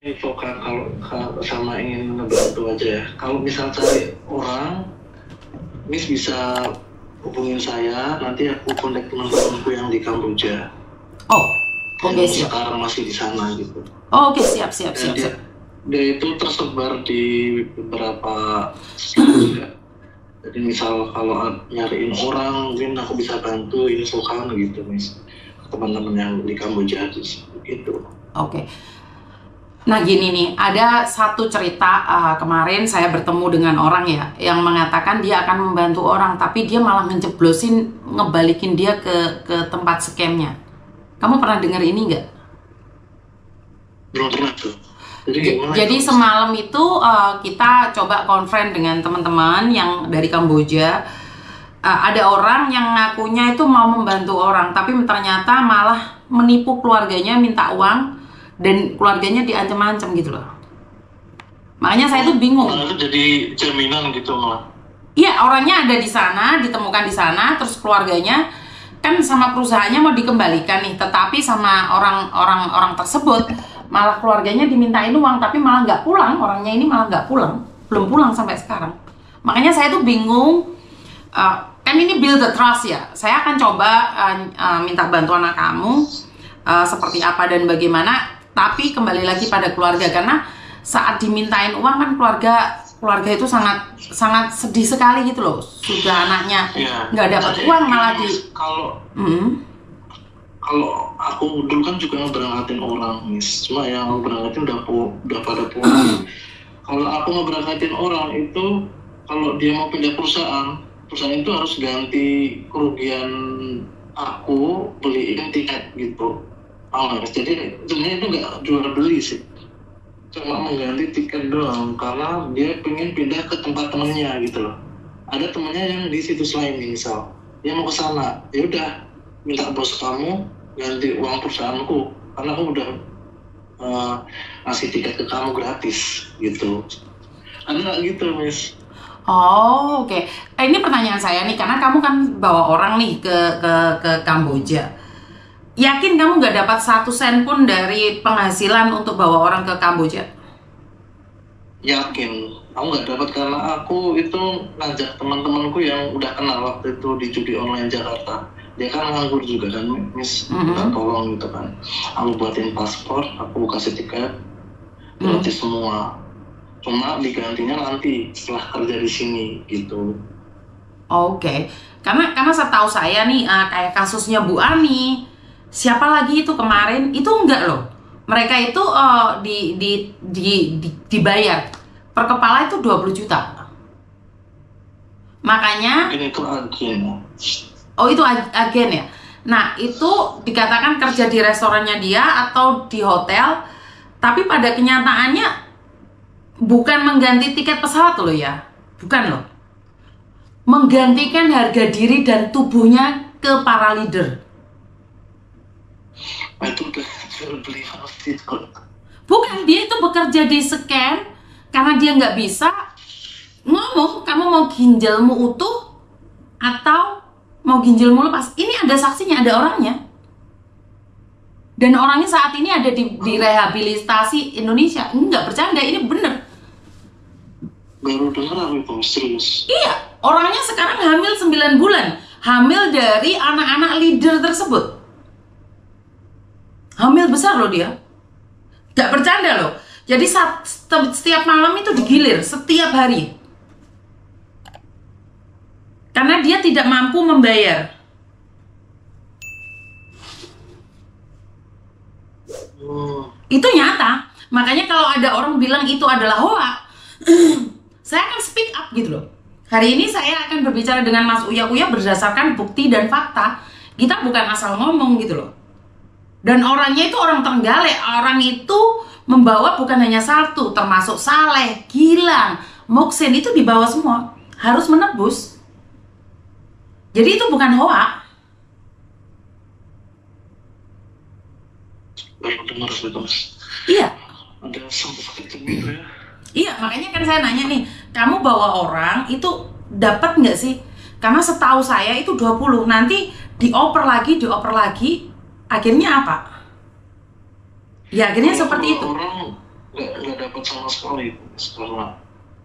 infokan kalau sama ingin ngebantu aja ya. Kalau misal cari orang, Miss bisa hubungin saya, nanti aku kontak teman-temanku yang di Kamboja. Oh, oke, Yang siap. sekarang masih di sana gitu. Oh, oke, siap. Dan dia itu tersebar di beberapa state juga. Jadi misal kalau nyariin orang, mungkin aku bisa bantu infokan gitu, Miss. Teman-teman yang di Kamboja gitu. Oke. Nah gini nih, ada satu cerita kemarin saya bertemu dengan orang ya yang mengatakan dia akan membantu orang, tapi dia malah ngebalikin dia ke tempat scamnya. Kamu pernah dengar ini nggak? Belum pernah tuh. Jadi semalam itu kita coba conference dengan teman-teman yang dari Kamboja. Ada orang yang ngakunya itu mau membantu orang, tapi ternyata malah menipu keluarganya, minta uang, dan keluarganya diancam-ancam gitu loh. Makanya saya tuh bingung. Itu jadi jaminan gitu malah. Iya, orangnya ada di sana, ditemukan di sana, terus keluarganya kan sama perusahaannya mau dikembalikan nih, tetapi sama orang tersebut malah keluarganya dimintain uang, tapi malah nggak pulang. Orangnya ini malah nggak pulang, belum pulang sampai sekarang. Makanya saya tuh bingung. Kan ini build the trust ya. Saya akan coba minta bantuan anak kamu seperti apa dan bagaimana. Tapi kembali lagi pada keluarga, karena saat dimintain uang kan keluarga itu sangat sedih sekali gitu loh. Sudah anaknya nggak dapat uang malah kalau aku dulu kan juga ngeberangkatin orang, Miss. Cuma yang aku berangkatin udah pada pulang. Kalau aku ngeberangkatin orang itu, kalau dia mau pindah perusahaan itu harus ganti kerugian aku beliin tiket gitu. Jadi sebenarnya itu nggak jual beli sih, cuma mengganti tiket doang karena dia pengen pindah ke tempat temennya gitu loh. Ada temennya yang di situs lain misal, dia mau ke sana, ya udah minta bos kamu ganti uang perusahaanku karena aku udah ngasih tiket ke kamu gratis gitu. Ada nggak gitu, Miss? Oh, oke. Ini pertanyaan saya nih, karena kamu kan bawa orang nih ke Kamboja. Yakin kamu nggak dapat 1 sen pun dari penghasilan untuk bawa orang ke Kamboja? Yakin. Aku nggak dapat karena aku itu ngajak teman-temanku yang udah kenal waktu itu di judi online Jakarta. Dia kan nganggur juga kan, Miss. Minta tolong gitu kan. Aku buatin paspor, aku kasih tiket, gratis semua. Cuma digantinya nanti setelah kerja di sini gitu. Oke. Karena setahu saya nih kayak kasusnya Bu Ani, siapa lagi itu kemarin itu enggak loh. Mereka itu dibayar per kepala itu 20 juta. Makanya ini itu agen. Oh, itu agen ya. Nah, itu dikatakan kerja di restorannya dia atau di hotel, tapi pada kenyataannya bukan mengganti tiket pesawat loh ya. Bukan loh. Menggantikan harga diri dan tubuhnya ke para leader. Itu udah jual beli pasti. Bukan, dia itu bekerja di scam karena dia nggak bisa ngomong kamu mau ginjalmu utuh atau mau ginjalmu lepas. Ini ada saksinya, ada orangnya. Dan orangnya saat ini ada di rehabilitasi Indonesia. Ini nggak bercanda, ini bener. Baru dengar aku itu serius. Iya, orangnya sekarang hamil 9 bulan. Hamil dari anak-anak leader tersebut. Hamil besar loh dia. Gak bercanda loh. Jadi setiap malam itu digilir, setiap hari. Karena dia tidak mampu membayar. Itu nyata. Makanya kalau ada orang bilang itu adalah hoax, saya akan speak up gitu loh. Hari ini saya akan berbicara dengan Mas Uya berdasarkan bukti dan fakta. Kita bukan asal ngomong gitu loh. Dan orangnya itu orang Trenggalek. Orang itu membawa bukan hanya satu, termasuk Saleh, Gilang, Moksen, itu dibawa semua. Harus menebus. Jadi itu bukan hoax. Baru dengar sih, Mas. Iya. Ada sampai gitu ya. Iya, makanya kan saya nanya nih, kamu bawa orang itu dapat nggak sih? Karena setahu saya itu 20, nanti dioper lagi, akhirnya apa? Ya akhirnya seperti itu. Orang nggak dapat sama sekali karena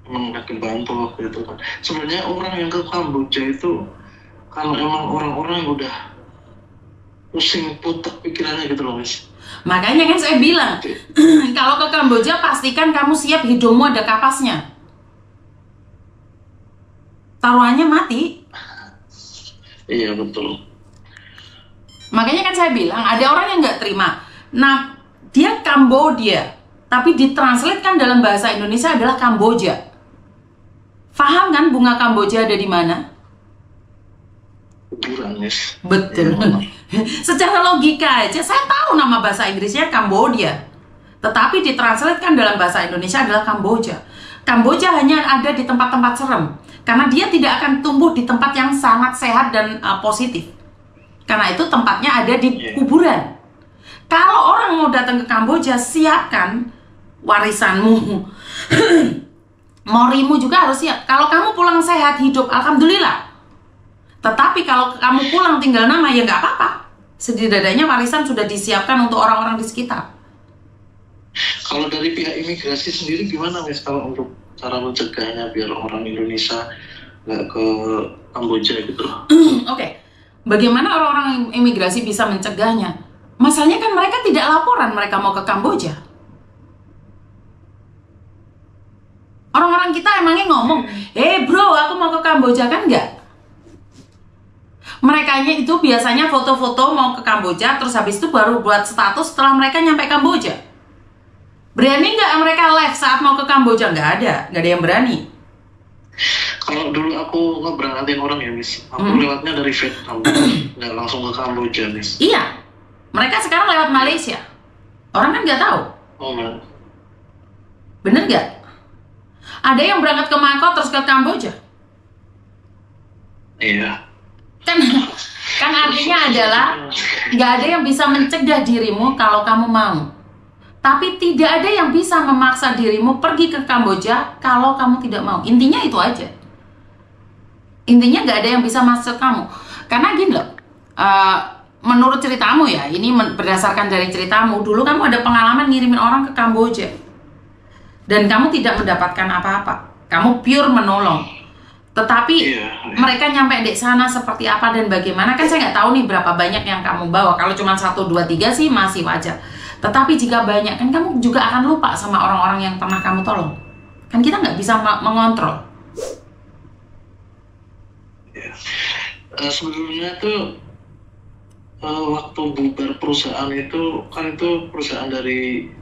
emang nggak kebantu waktu itu kan. Sebenarnya orang yang ke Kamboja itu kalau emang orang-orang yang udah pusing putar pikirannya gitu loh Miss. Makanya kan saya bilang, kalau ke Kamboja pastikan kamu siap hidungmu ada kapasnya. Taruhannya mati. Iya betul. Makanya kan saya bilang ada orang yang nggak terima. Nah, dia Kamboja, tapi ditranslate kan dalam bahasa Indonesia adalah Kamboja. Paham kan bunga Kamboja ada di mana? Kuburan Miss. Betul. Ya, secara logika aja saya tahu nama bahasa Inggrisnya Kamboja, tetapi ditranslate kan dalam bahasa Indonesia adalah Kamboja. Kamboja hanya ada di tempat-tempat serem karena dia tidak akan tumbuh di tempat yang sangat sehat dan positif. Karena itu tempatnya ada di kuburan. Kalau orang mau datang ke Kamboja, siapkan warisanmu. Morimu juga harus siap. Kalau kamu pulang sehat, hidup, alhamdulillah. Tetapi kalau kamu pulang tinggal nama, ya nggak apa-apa. Setidaknya warisan sudah disiapkan untuk orang-orang di sekitar. Kalau dari pihak imigrasi sendiri gimana Miss, kalau untuk cara mencegahnya biar orang Indonesia nggak ke Kamboja gitu? Oke. Bagaimana orang-orang imigrasi bisa mencegahnya? Masalahnya kan mereka tidak laporan mereka mau ke Kamboja. Orang-orang kita emangnya ngomong, bro, aku mau ke Kamboja, kan enggak? Merekanya itu biasanya foto-foto mau ke Kamboja, terus habis itu baru buat status setelah mereka nyampe Kamboja. Berani nggak mereka live saat mau ke Kamboja? Nggak ada yang berani. Kalau dulu aku ngeberangkatin orang ya Miss, aku lewatnya dari Vietnam, nggak langsung ke Kamboja Miss. Iya, mereka sekarang lewat Malaysia. Orang kan nggak tahu. Oh man. Bener nggak? Ada yang berangkat ke Mako terus ke Kamboja. Iya. Kan artinya adalah nggak ada yang bisa mencegah dirimu kalau kamu mau. Tapi tidak ada yang bisa memaksa dirimu pergi ke Kamboja kalau kamu tidak mau. Intinya itu aja. Intinya nggak ada yang bisa maksud kamu. Karena gini loh, menurut ceritamu ya, ini berdasarkan dari ceritamu, dulu kamu ada pengalaman ngirimin orang ke Kamboja. Dan kamu tidak mendapatkan apa-apa. Kamu pure menolong. Tetapi mereka nyampe di sana seperti apa dan bagaimana, kan saya nggak tahu nih berapa banyak yang kamu bawa. Kalau cuma 1, 2, 3 sih masih wajar. Tetapi jika banyak, kan kamu juga akan lupa sama orang-orang yang pernah kamu tolong. Kan kita nggak bisa mengontrol. Ya. Sebelumnya tuh waktu bubar perusahaan itu, kan itu perusahaan dari